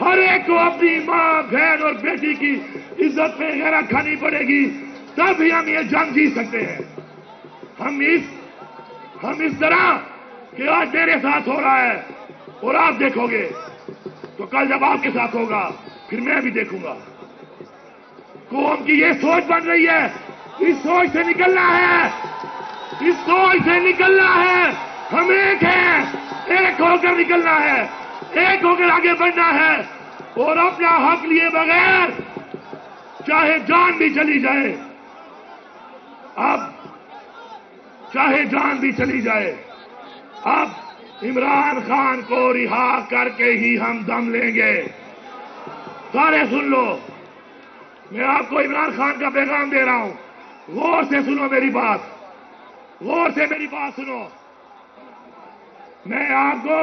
ہر ایک کو اپنی ماں بہن اور بیٹی کی عزت پہ غیرت کھانی پڑے گی، تب ہی ہم یہ جنگ جیت سکتے ہیں۔ ہم اس طرح کہ آج میرے ساتھ ہو رہا ہے اور آپ دیکھو گے تو کل جب آپ کے ساتھ ہوگا پھر میں بھی دیکھوں گا۔ قوم کی یہ سوچ بن رہی ہے، اس سوچ سے نکلنا ہے، اس سوچ سے نکلنا ہے۔ ہم ایک ہیں، ایک ہو کر نکلنا ہے، ایک ہو کر آگے بڑھنا ہے اور اپنا حق لیے بغیر چاہے جان بھی چلی جائے، اب چاہے جان بھی چلی جائے، اب عمران خان کو رہا کر کے ہی ہم دم لیں گے۔ سارے سن لو، میں آپ کو عمران خان کا پیغام دے رہا ہوں، غور سے سنو میری بات، غور سے میری بات سنو۔ میں آپ کو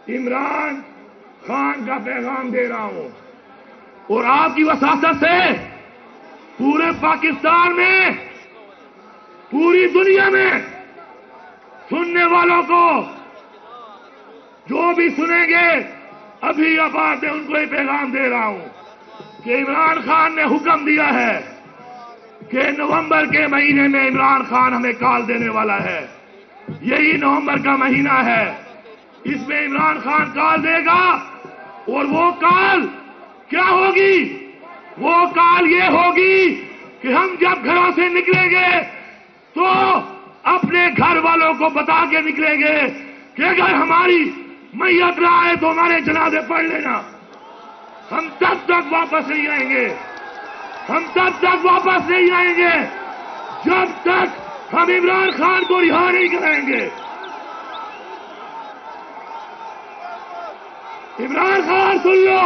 عمران خان کا پیغام دے رہا ہوں اور آپ کی وساطت سے پورے پاکستان میں، پوری دنیا میں سننے والوں کو، جو بھی سنیں گے ابھی یہ بات ہے، ان کو یہ پیغام دے رہا ہوں کہ عمران خان نے حکم دیا ہے کہ نومبر کے مہینے میں عمران خان ہمیں کال دینے والا ہے۔ یہی نومبر کا مہینہ ہے، اس میں عمران خان کال دے گا اور وہ کال کیا ہوگی؟ وہ کال یہ ہوگی کہ ہم جب گھروں سے نکلیں گے تو اپنے گھر والوں کو بتا کے نکلیں گے کہ اگر ہماری میت نہ آئے تو ہمارے جنازے پڑھ لینا۔ ہم تب تک واپس نہیں آئیں گے، ہم تب تک واپس نہیں آئیں گے جب تک ہم عمران خان کو رہا نہیں کریں گے۔ عمران خان سن لو،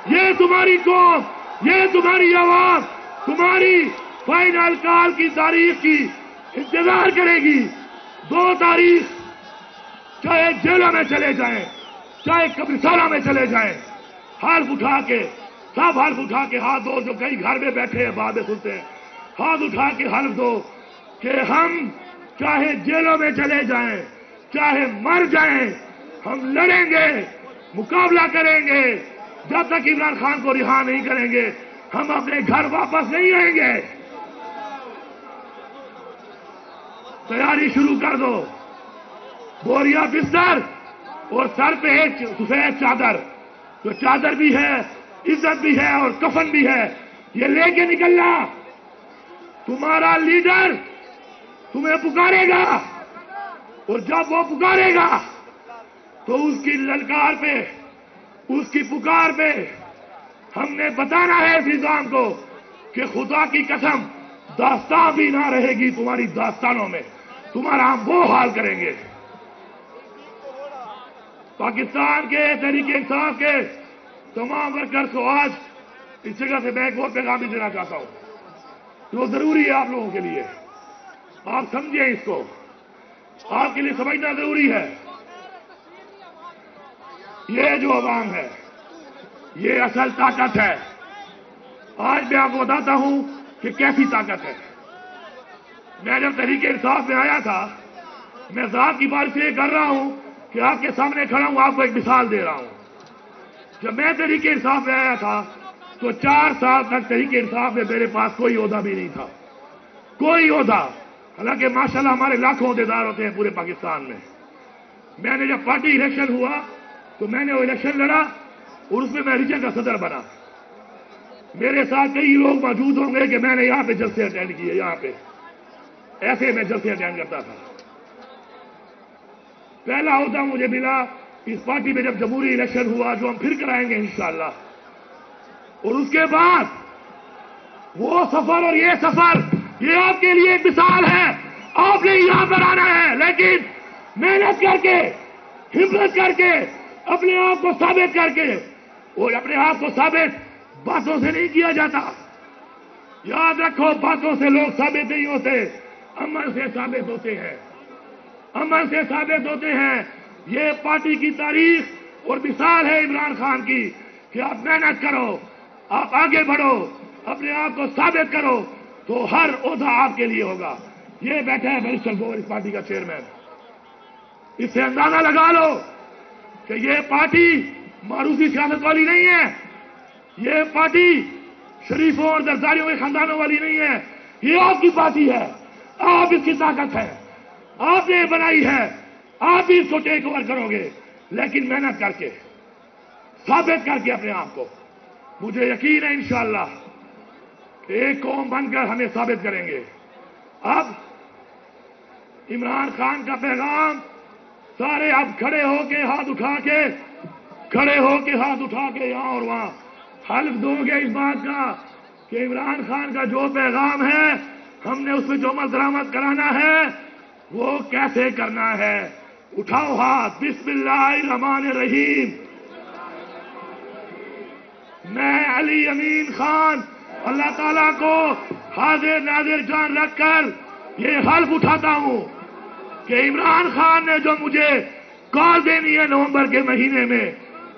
یہ تمہاری قوم، یہ تمہاری عوام تمہاری فائنل کال کی تاریخ کی انتظار کرے گی۔ 2 تاریخ چاہے جیلوں میں چلے جائیں، چاہے قبرستانوں میں چلے جائیں، حلف اٹھا کے، سب حلف اٹھا کے ہاتھ دو، جو کئی گھر میں بیٹھے ہیں باتیں سنتے ہیں، ہاتھ اٹھا کے حلف دو کہ ہم چاہے جیلوں میں چلے جائیں، چاہے مر جائیں، ہم لڑیں گے، مقابلہ کریں گے، جب تک عمران خان کو رہا نہیں کریں گے ہم اپنے گھر واپس نہیں آئیں گے۔ تیاری شروع کر دو، بوریا بستر اور سر پہ ایک سفید چادر، جو چادر بھی ہے، عزت بھی ہے اور کفن بھی ہے، یہ لے کے نکلنا۔ تمہارا لیڈر تمہیں پکارے گا اور جب وہ پکارے گا تو اس کی للکار پہ، اس کی پکار پہ ہم نے بتانا ہے اس نظام کو کہ خدا کی قسم داستان بھی نہ رہے گی تمہاری داستانوں میں، تمہارا ہم وہ حال کریں گے۔ پاکستان کے تحریک انصاف کے تمام ورکرز کو آج اس جگہ سے میں ایک اور پیغام بھی دینا چاہتا ہوں جو ضروری ہے آپ لوگوں کے لیے، آپ سمجھیں اس کو، آپ کے لیے سمجھنا ضروری ہے۔ یہ جو عوام ہے یہ اصل طاقت ہے۔ آج میں آپ کو بتاتا ہوں کہ کیسی طاقت ہے۔ میں جب تحریک انصاف میں آیا تھا، میں ذات کی بات سے یہ کر رہا ہوں کہ آپ کے سامنے کھڑا ہوں، آپ کو ایک مثال دے رہا ہوں۔ جب میں تحریک انصاف میں آیا تھا تو 4 سال تک تحریک انصاف میں میرے پاس کوئی عہدہ بھی نہیں تھا، کوئی عہدہ، حالانکہ ماشاءاللہ ہمارے لاکھوں عہدیدار ہوتے ہیں پورے پاکستان میں۔ میں نے جب پارٹی الیکشن ہوا تو میں نے وہ الیکشن لڑا اور اس میں ریجن کا صدر بنا۔ میرے ساتھ کئی لوگ موجود ہوں گے کہ میں نے یہاں پہ جلسے اٹینڈ کیے، یہاں پہ ایسے میں جلسے اٹینڈ کرتا تھا۔ پہلا عہدہ مجھے ملا اس پارٹی میں جب جمہوری الیکشن ہوا، جو ہم پھر کرائیں گے انشاءاللہ، اور اس کے بعد وہ سفر اور یہ سفر، یہ آپ کے لیے ایک مثال ہے۔ آپ نے یہاں پر آنا ہے لیکن محنت کر کے، ہمت کر کے، اپنے آپ کو ثابت کر کے، اور اپنے آپ کو ثابت باتوں سے نہیں کیا جاتا۔ یاد رکھو، باتوں سے لوگ ثابت نہیں ہوتے، عمل سے ثابت ہوتے ہیں، عمل سے ثابت ہوتے ہیں۔ یہ پارٹی کی تاریخ اور مثال ہے عمران خان کی کہ آپ محنت کرو، آپ آگے بڑھو، اپنے آپ کو ثابت کرو تو ہر عہدہ آپ کے لیے ہوگا۔ یہ بیٹھا ہے بیرسٹر گوہر، اس پارٹی کا چیئرمین۔ اس سے اندازہ لگا لو کہ یہ پارٹی معروفی سیاست والی نہیں ہے، یہ پارٹی شریفوں اور زرداریوں کے خاندانوں والی نہیں ہے، یہ آپ کی پارٹی ہے، آپ اس کی طاقت ہے، آپ نے بنائی ہے، آپ بھی اس کو ٹیک اوور کرو گے، لیکن محنت کر کے ثابت کر کے اپنے آپ کو، مجھے یقین ہے انشاءاللہ کہ ایک قوم بن کر ہمیں ثابت کریں گے۔ اب عمران خان کا پیغام سارے اب کھڑے ہو کے ہاتھ اٹھا کے یہاں اور وہاں حلف دو گے اس بات کا کہ عمران خان کا جو پیغام ہے ہم نے اس میں جو عمل درآمد کرانا ہے وہ کیسے کرنا ہے۔ اٹھاؤ ہاتھ، بسم اللہ الرحمن الرحیم۔ میں علی امین خان اللہ تعالیٰ کو حاضر ناظر جان رکھ کر یہ حلف اٹھاتا ہوں کہ عمران خان نے جو مجھے کال دینی ہے نومبر کے مہینے میں،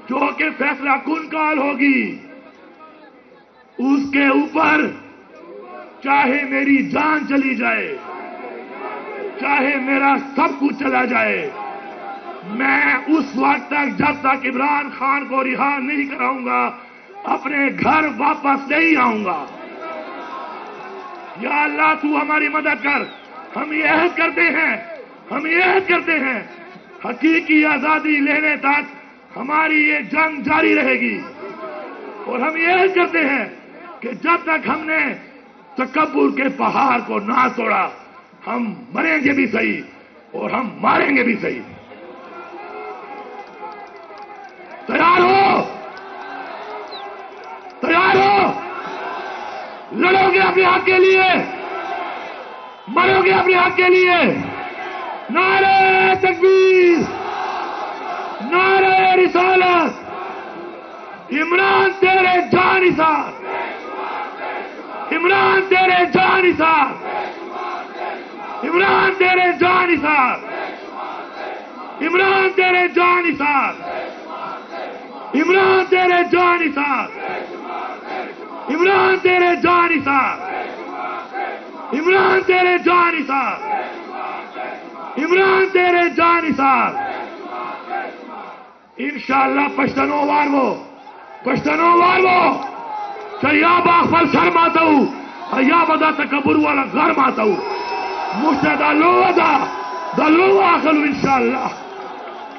جو کہ فیصلہ کن کال ہوگی، اس کے اوپر چاہے میری جان چلی جائے، چاہے میرا سب کچھ چلا جائے، میں اس وقت تک جب تک عمران خان کو رہا نہیں کراؤں گا اپنے گھر واپس نہیں آؤں گا۔ یا اللہ تو ہماری مدد کر۔ ہم یہ عہد کرتے ہیں حقیقی آزادی لینے تک ہماری یہ جنگ جاری رہے گی، اور ہم یہ عہد کرتے ہیں کہ جب تک ہم نے تکبر کے پہاڑ کو نہ توڑا ہم مریں گے بھی صحیح اور ہم ماریں گے بھی صحیح۔ تیار ہو؟ لڑو گے اپنے حق کے لیے، مرو گے اپنے حق کے لیے۔ نعرہ تکبیر، نعرہ رسالت، عمران تیرے جانثار، عمران تیرے جانثار، عمران تیرے جانثار، عمران تیرے جانثار، عمران تیرے جانثار، عمران تیرے جانثار، عمران تیرے جانثار، عمران تیرے جانثار۔ انشاءاللہ پشتنوں وارو سیاب آخر سر ماتو ایاب ادا تکبر والا غر ماتو مشتدہ دلو آخر انشاءاللہ۔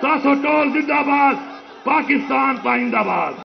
تاسو ٹول زندہ باد، پاکستان پائندہ باد۔